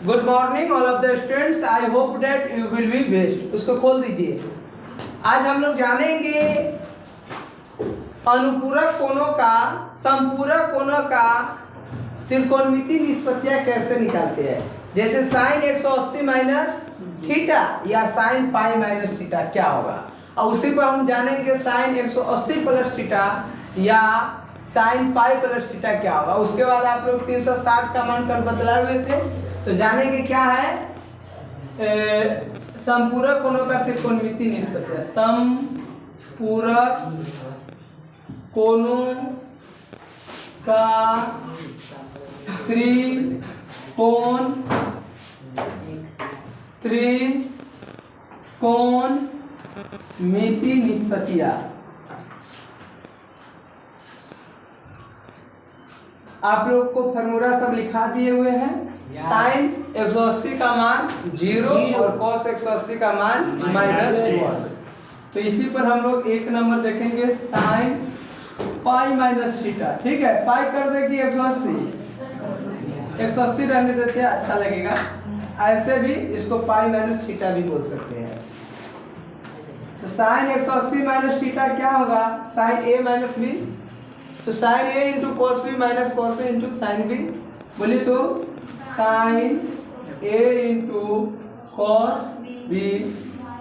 Good morning all of the students, I hope that you will be best. उसको खोल दीजिए। आज हम लोग जानेंगे अनुपूरक कोणों का, संपूरक कोणों का त्रिकोणमिति निष्पत्तियां कैसे निकालते हैं। जैसे साइन 180 माइनस थीटा या साइन पाई माइनस थीटा क्या होगा, और उसी पर हम जानेंगे साइन 180 प्लस थीटा या साइन पाई प्लस थीटा क्या होगा। उसके बाद आप लोग 360 का मान कल बतलाए हुए थे, तो जानेंगे क्या है संपूरक कोणों का त्रिकोणमिति निष्पत्ति। संपूरक कोणों का त्रिकोणमिति निष्पत्तियां। आप लोग को फॉर्मूला सब लिखा दिए हुए हैं। साइन 180 का मान 0 और कॉस 180 का मान -1। तो इसी पर हम लोग एक नंबर देखेंगे साइन पाई माइनस थीटा। ठीक है, पाई कर देगी 180 रहने देते हैं, अच्छा लगेगा। ऐसे भी इसको पाई माइनस थीटा भी बोल सकते हैं। तो साइन 180 माइनस थीटा क्या होगा, साइन ए माइनस बी। तो sine a into cos b minus cos b into sine b. बोलिए तो sine a into cos b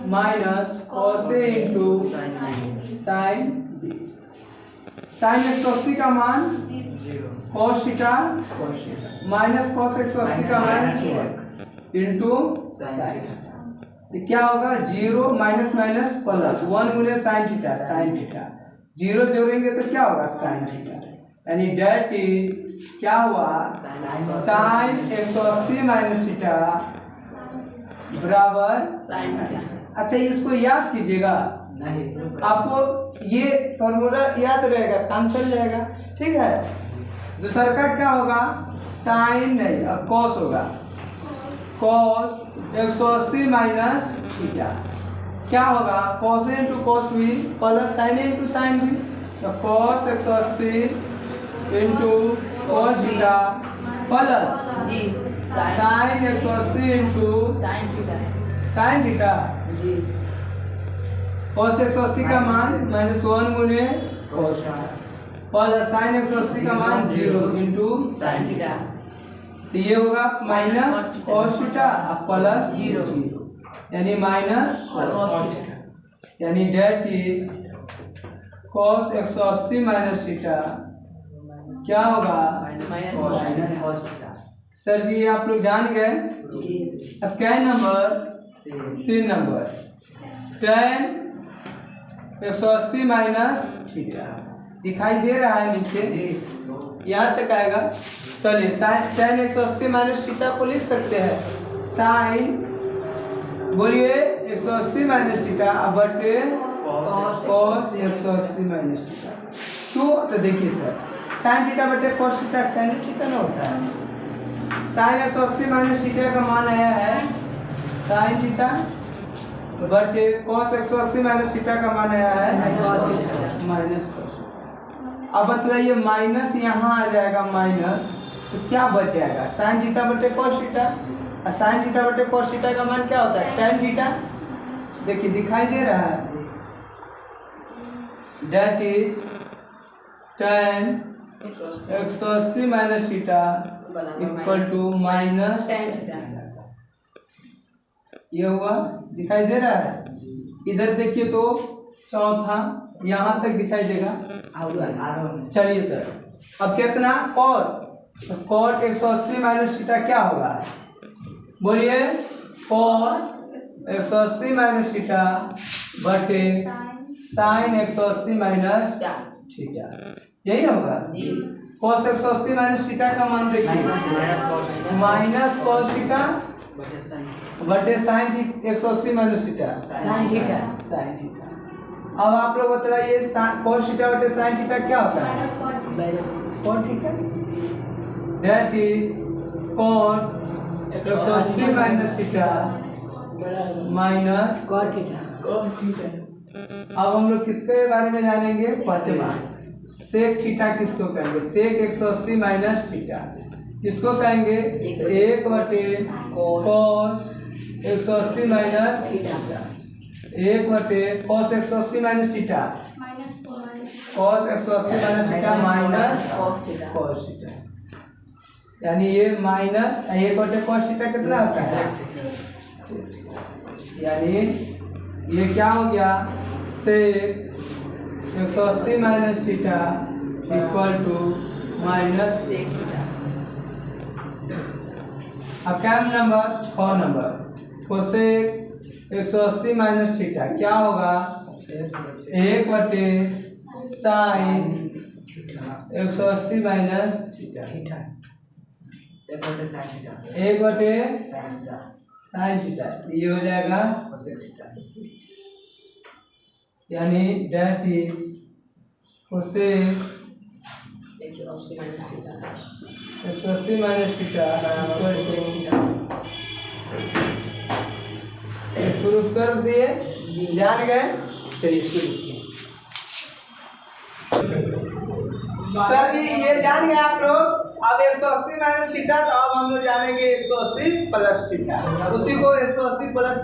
minus cos a into sine b. Sine 180 का मान कॉस थीटा माइनस कॉस 180 का मान into sine. क्या होगा, 0 minus minus plus 1 गुने sine theta, sine theta 0 जोड़ेंगे तो क्या होगा साइन थीटा, यानी डेट इज क्या हुआ साइन 180 माइनस थीटा बराबर साइन थीटा। अच्छा, इसको याद कीजिएगा, आपको ये फॉर्मूला याद रहेगा, काम चल जाएगा। ठीक है, दूसरा का क्या होगा साइन नहीं, अब कॉस होगा, कॉस 180 माइनस थीटा क्या होगा cos a into cos b plus sine a into sine b. तो cos 180 into cos theta plus sine 180 into sine theta. Cos 180 का मान -1 गुने कॉस प्लस साइन 180 का मान 0 इंटू साइन थीटा। तो ये होगा माइनस कॉस थीटा प्लस 0 यानी माइनस कॉस थीटा, यानी that is cos 180 minus theta क्या होगा माइनस कॉस थीटा। सर जी आप लोग जान गए। अब क्या number 3 number tan 180 minus theta दिखाई दे रहा है नीचे, यहाँ तक आएगा। चलिए tan 180 माइनस थीटा को लिख सकते हैं साइन, बोलिए 180 माइनस थीटा बटे कॉस 180 माइनस थीटा। क्यों, तो देखिए सर साइन थीटा बटे कॉस थीटा tan थीटा ना होता है। साइन 180 माइनस थीटा का मान आया है साइन थीटा बटे कॉस 180 माइनस थीटा का मान आया है माइनस कॉस। अब बतलाइए माइनस यहाँ आ जाएगा माइनस, तो क्या बच जाएगा साइन थीटा बटे कॉस थीटा, और साइन थीटा बटे कॉस थीटा का मान क्या होता है tan थीटा। देखिए दिखाई दे रहा है, that is tan 180 minus theta equal to minus tan theta. ये हुआ, दिखाई दे रहा है। इधर देखिए तो चौथा यहाँ तक दिखाई देगा। चलिए सर, अब कितना कॉट, तो कॉट 180 माइनस थीटा क्या होगा, बोलिए कॉस 180 माइनस थीटा बटे साइन 180 माइनस थीटा, यही ना होगा। कॉस 180 माइनस थीटा का मान देखिए माइनस कॉस थीटा बटे sine 180 minus theta sine theta. अब आप लोग बताइए कॉस थीटा बटे साइन थीटा क्या होता है cot theta, that is cot 180 minus theta minus cot theta. अब हम लोग किसके बारे में जानेंगे, पांचवा सेक थीटा किसको कहेंगे, सेक 180 माइनस थीटा। किसको कहेंगे 1/cos 180 minus 1/cos 180 minus theta cos 180 minus theta minus cos theta, यानी ये माइनस 1/cos थीटा कितना होता है, यानी ये क्या हो गया sec 180 minus theta equal to minus theta. अब क्या number 6 number cosec 180 minus theta क्या होगा 1/sin 180 minus theta 1/sin theta, ये हो जाएगा यानी that is cosec 180 minus theta proof कर दिए, जान गए। चलिए इसको लिखिए सर जी, ये जान गए आप लोग। अब 180 माइनस थीटा, तो अब हम लोग जानेंगे 180 प्लस थीटा, उसी को 180 प्लस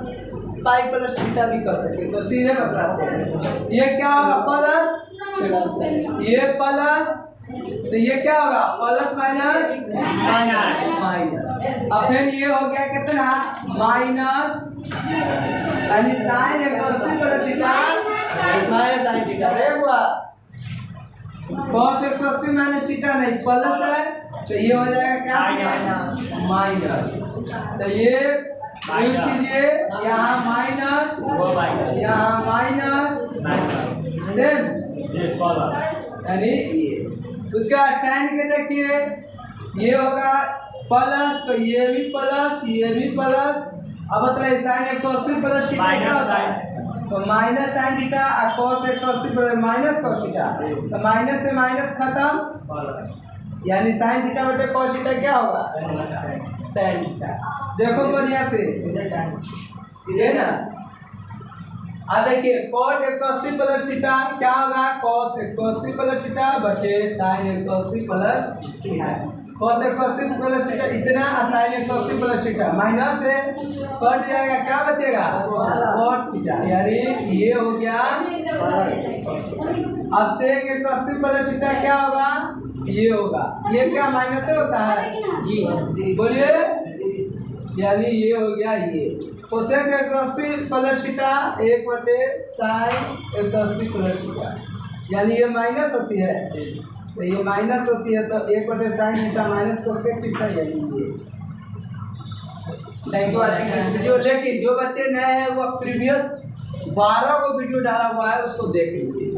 पाई प्लस थीटा भी कर सकते, तो सीधे बताते हैं। ये क्या होगा प्लस, ये प्लस, तो ये क्या होगा प्लस माइनस माइनस, अब फिर ये हो गया कितना माइनस, यानी sine 180 plus theta minus sine theta, अरे हुआ cos 180 माइनस थीटा नहीं प्लस है, तो ये हो जाएगा क्या माइनस, तो ये यूज कीजिए, यहाँ माइनस यहाँ माइनस सेम, यानी उसका tan के देखिए ये होगा प्लस, तो ये भी प्लस ये भी प्लस, अब बताइए साइन 180 प्लस थीटा क्या होता है, तो माइनस साइन थीटा और cos 180 plus minus cos theta, तो माइनस से माइनस खत्म, यानी साइन थीटा बटे cos थीटा क्या होगा tan थीटा। देखो बढ़िया से सीधे ना, अब देखिए cos 180 प्लस थीटा क्या होगा cos 180 प्लस थीटा बटे sin 180 plus theta, cos 180 plus theta इतना और sin 180 प्लस थीटा माइनस से कट जाएगा, क्या बचेगा cos थीटा, यानी ये हो गया। अब sec 180 प्लस थीटा क्या होगा, ये होगा, ये क्या माइनस से होता है जी बोलिए, यानी ये हो गया ये cosec 180 plus theta 1/sin 180 plus theta, यानी ये माइनस होती है, तो ये माइनस होती है, तो 1/sin theta minus cosec theta, यानी ये। Thank you watching this video. लेकिन जो बच्चे नए हैं वो प्रीवियस 12 को वीडियो डाला हुआ है उसको देख लीजिए।